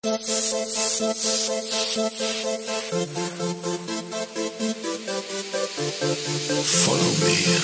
Follow me.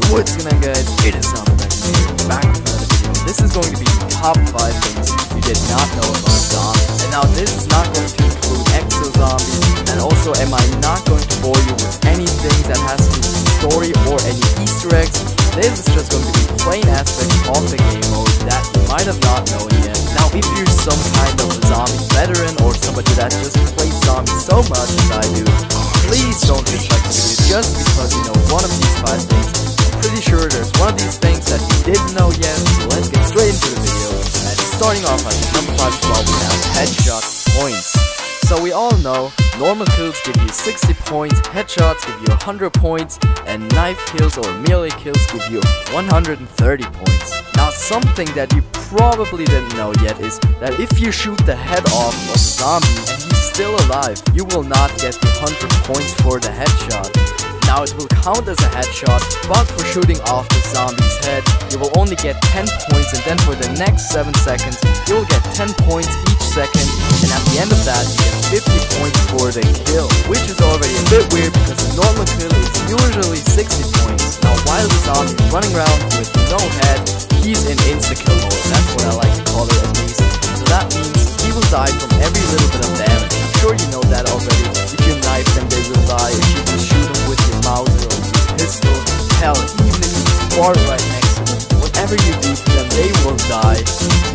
What's going on, guys? It is Mw3 back with another video. This is going to be the top 5 things you did not know about zombies. And now this is not going to include exo zombies, and also am I not going to bore you with anything that has to do with the story or any Easter eggs. This is just going to be plain aspects of the game mode that you might have not known yet. Now if you're some kind of a zombie veteran or somebody that just plays zombies so much as I do, please don't dislike the video just because you know one of these 5 things. Pretty sure there's one of these things that you didn't know yet, so let's get straight into the video. And starting off at number 5 as well, we have headshot points. So we all know normal kills give you 60 points, headshots give you 100 points, and knife kills or melee kills give you 130 points. Now something that you probably didn't know yet is that if you shoot the head off of a zombie and he's still alive, you will not get the 100 points for the headshot. Now it will count as a headshot, but for shooting off the zombie's head, you will only get 10 points, and then for the next 7 seconds, you will get 10 points each second, and at the end of that, you get 50 points for the kill, which is already a bit weird because the normal kill is usually 60 points. Now while the zombie is running around with no head, he's in insta-kill mode, that's what I like to call it at least. So that means he will die from every little bit of damage. I'm sure you know that already. If you knife them, they will die. If you just shoot them with your Mw3 or your pistol, hell, even if you spar right next to them, whatever you do to them, they will die.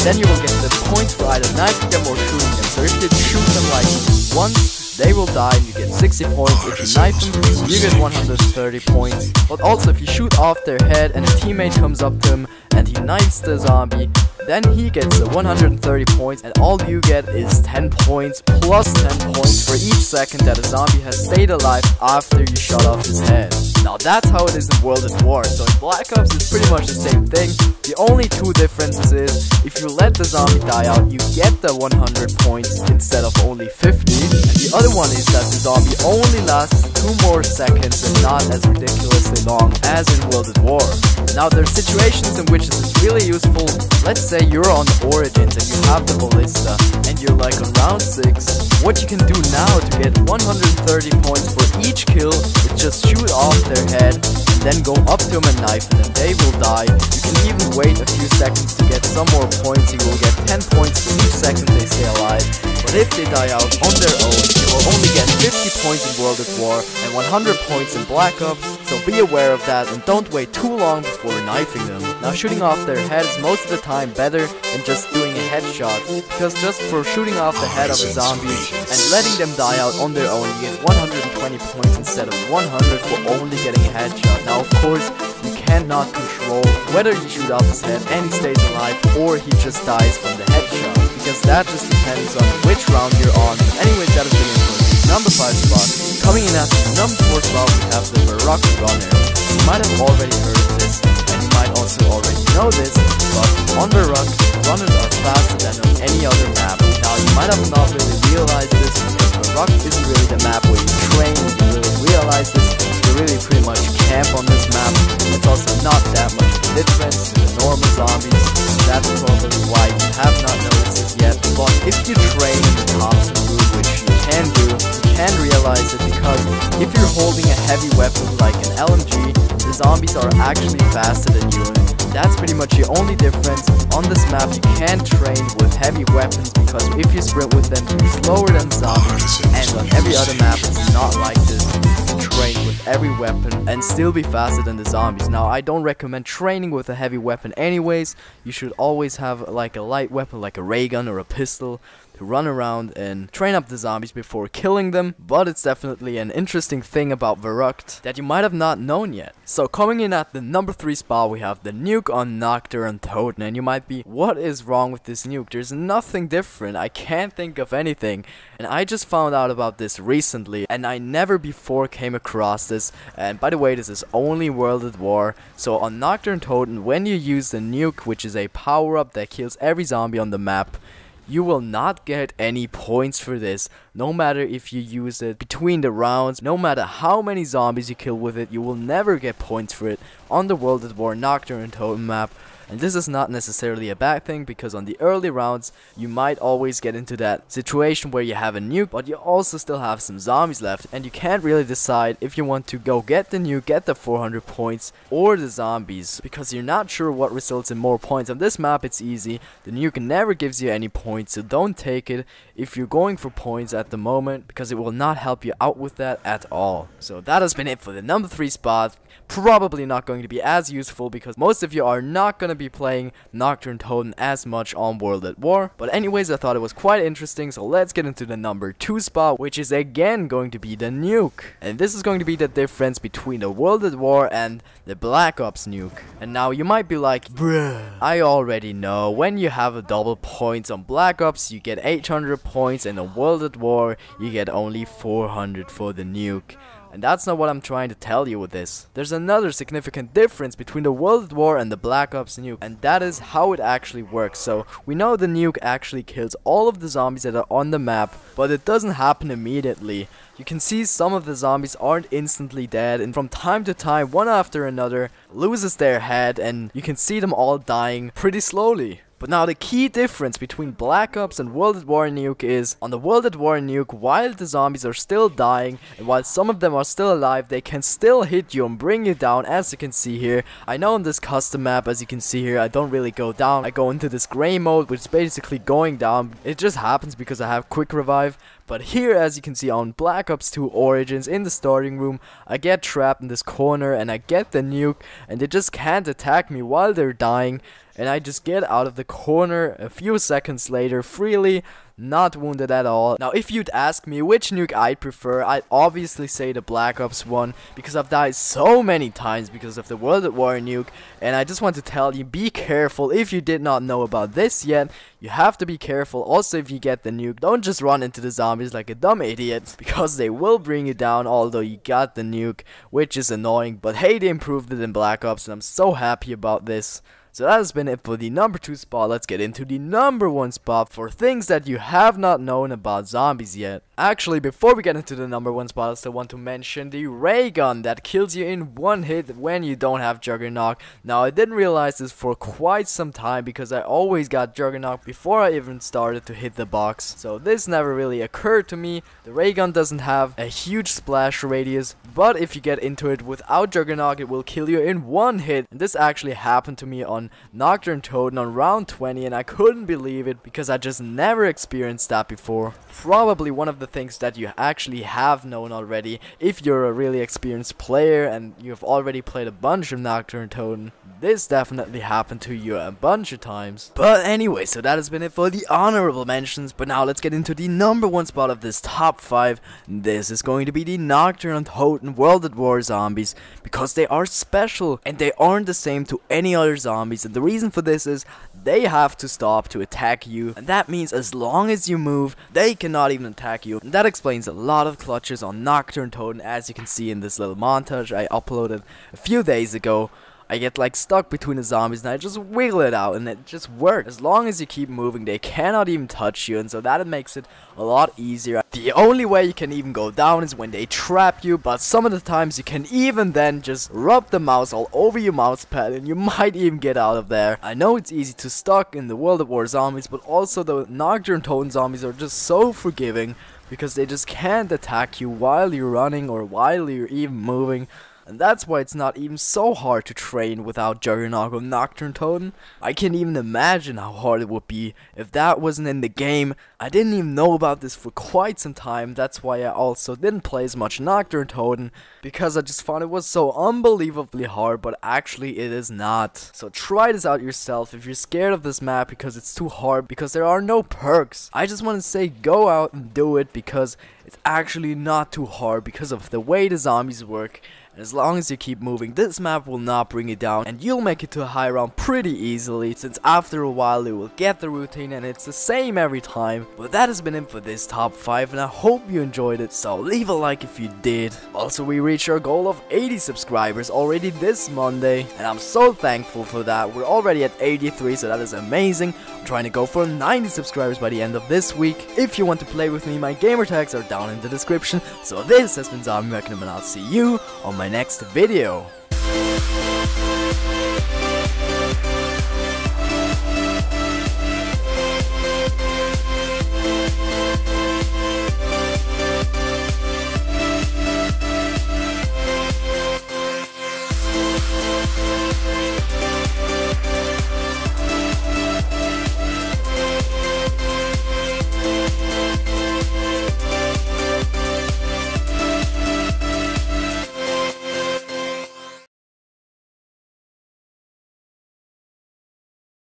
Then you will get the points for either knifing them or shooting them. So if you shoot them like once, they will die and you get 60 points. If you knife them, you get 130 points. But also if you shoot off their head and a teammate comes up to him and he knifes the zombie, then he gets the 130 points, and all you get is 10 points plus 10 points for each second that a zombie has stayed alive after you shot off his head. Now that's how it is in World at War. So in Black Ops it's pretty much the same thing. The only 2 differences is if you let the zombie die out, you get the 100 points instead of only 50. And the other one is that the zombie only lasts 2 more seconds and not as ridiculously long as in World at War. Now there's situations in which this is really useful. Let's say you're on Origins and you have the ballista and you're like on round 6. What you can do now to get 130 points for each kill is just shoot off their head and then go up to them and knife them. They will die. You can even wait a few seconds to get some more points. You will get 10 points for each second they stay alive. But if they die out on their own, you will only get 50 points in World at War and 100 points in Black Ops. So be aware of that and don't wait too long before knifing them. Now shooting off their head is most of the time better than just doing a headshot, because just for shooting off the head of a zombie and letting them die out on their own, you get 120 points instead of 100 for only getting a headshot. Now of course, you cannot control whether you shoot off his head and he stays alive or he just dies from the headshot, because that just depends on which round you're on. But anyways, that has been it for the number 5 spot. Coming in at the number 4 spot, we have the Mw3 Runner. You might have already heard of this, and you might also already know this, but on Mw3, runners are faster than on any other map. Now you might have not really realized this, because Mw3 isn't really the map where you train. You really realize this, you really pretty much camp on this map. It's also not that much of a difference to the normal zombies. That's probably why you have not noticed it yet. But if you train in the Thompson route, which you can do, you can realize it, because if you're holding a heavy weapon like an LMG, the zombies are actually faster than you. That's pretty much the only difference. On this map you can't train with heavy weapons, because if you sprint with them you're slower than zombies, and on every other map it's not like this. You train with with every weapon and still be faster than the zombies. Now, I don't recommend training with a heavy weapon anyways. You should always have like a light weapon like a ray gun or a pistol to run around and train up the zombies before killing them. But it's definitely an interesting thing about Verrückt that you might have not known yet. So coming in at the number 3 spot, we have the nuke on Mw3 and COD. And you might be, what is wrong with this nuke? There's nothing different. I can't think of anything. And I just found out about this recently, and I never before came across this. And by the way, this is only World at War. So on Mw3 and COD, when you use the nuke, which is a power-up that kills every zombie on the map, you will not get any points for this, no matter if you use it between the rounds. No matter how many zombies you kill with it, you will never get points for it on the World at War Mw3 and COD map. And this is not necessarily a bad thing, because on the early rounds you might always get into that situation where you have a nuke, but you also still have some zombies left, and you can't really decide if you want to go get the nuke, get the 400 points, or the zombies, because you're not sure what results in more points. On this map it's easy, the nuke never gives you any points, so don't take it if you're going for points at the moment, because it will not help you out with that at all. So that has been it for the number 3 spot. Probably not going to be as useful, because most of you are not going to be playing Mw3 and COD as much on World at War. But anyways, I thought it was quite interesting, so let's get into the number 2 spot, which is again going to be the nuke. And this is going to be the difference between the World at War and the Black Ops nuke. And now you might be like, bruh, I already know, when you have a double points on Black Ops you get 800 points, and on World at War you get only 400 for the nuke. And that's not what I'm trying to tell you with this. There's another significant difference between the World at War and the Black Ops nuke, and that is how it actually works. So we know the nuke actually kills all of the zombies that are on the map, but it doesn't happen immediately. You can see some of the zombies aren't instantly dead, and from time to time, one after another loses their head, and you can see them all dying pretty slowly. But now the key difference between Black Ops and World at War nuke is, on the World at War nuke, while the zombies are still dying, and while some of them are still alive, they can still hit you and bring you down, as you can see here. I know on this custom map, as you can see here, I don't really go down. I go into this gray mode, which is basically going down. It just happens because I have quick revive. But here, as you can see on Black Ops 2 Origins, in the starting room, I get trapped in this corner and I get the nuke, and they just can't attack me while they're dying, and I just get out of the corner a few seconds later freely, not wounded at all. Now if you'd ask me which nuke I'd prefer, I'd obviously say the Black Ops one, because I've died so many times because of the World at War nuke. And I just want to tell you, be careful. If you did not know about this yet, you have to be careful. Also, if you get the nuke, don't just run into the zombies like a dumb idiot, because they will bring you down although you got the nuke, which is annoying. But hey, they improved it in Black Ops and I'm so happy about this. So that has been it for the number 2 spot. Let's get into the number 1 spot for things that you have not known about zombies yet. Actually, before we get into the number 1 spot, I still want to mention the ray gun that kills you in one hit when you don't have Juggernaut. Now, I didn't realize this for quite some time, because I always got Juggernaut before I even started to hit the box. So this never really occurred to me. The ray gun doesn't have a huge splash radius, but if you get into it without Juggernaut, it will kill you in one hit. And this actually happened to me on Mw3 and COD on round 20, and I couldn't believe it, because I just never experienced that before. Probably one of the things that you actually have known already, if you're a really experienced player and you've already played a bunch of Mw3 and COD. This definitely happened to you a bunch of times. But anyway, so that has been it for the honorable mentions. But now let's get into the number 1 spot of this top 5. This is going to be the Mw3 and COD and World at War zombies, because they are special and they aren't the same to any other zombies. And the reason for this is they have to stop to attack you, and that means as long as you move, they cannot even attack you. And that explains a lot of clutches on Mw3 and COD, as you can see in this little montage I uploaded a few days ago. I get like stuck between the zombies and I just wiggle it out and it just works. As long as you keep moving, they cannot even touch you, and so that makes it a lot easier. The only way you can even go down is when they trap you, but some of the times you can even then just rub the mouse all over your mouse pad and you might even get out of there. I know it's easy to stuck in the World at War zombies, but also the Mw3 and COD zombies are just so forgiving, because they just can't attack you while you're running or while you're even moving. and that's why it's not even so hard to train without Juggernaut or Nocturne Totem. I can't even imagine how hard it would be if that wasn't in the game. I didn't even know about this for quite some time. That's why I also didn't play as much Nocturne Totem, because I just found it was so unbelievably hard, but actually it is not. So try this out yourself if you're scared of this map because it's too hard, because there are no perks. I just want to say go out and do it, because it's actually not too hard because of the way the zombies work. And as long as you keep moving, this map will not bring you down, and you'll make it to a high round pretty easily, since after a while you will get the routine and it's the same every time. But that has been it for this top 5, and I hope you enjoyed it, so leave a like if you did. Also, we reached our goal of 80 subscribers already this Monday, and I'm so thankful for that. We're already at 83, so that is amazing. I'm trying to go for 90 subscribers by the end of this week. If you want to play with me, my gamer tags are down in the description. So this has been Mw3 and I'll see you on my next video.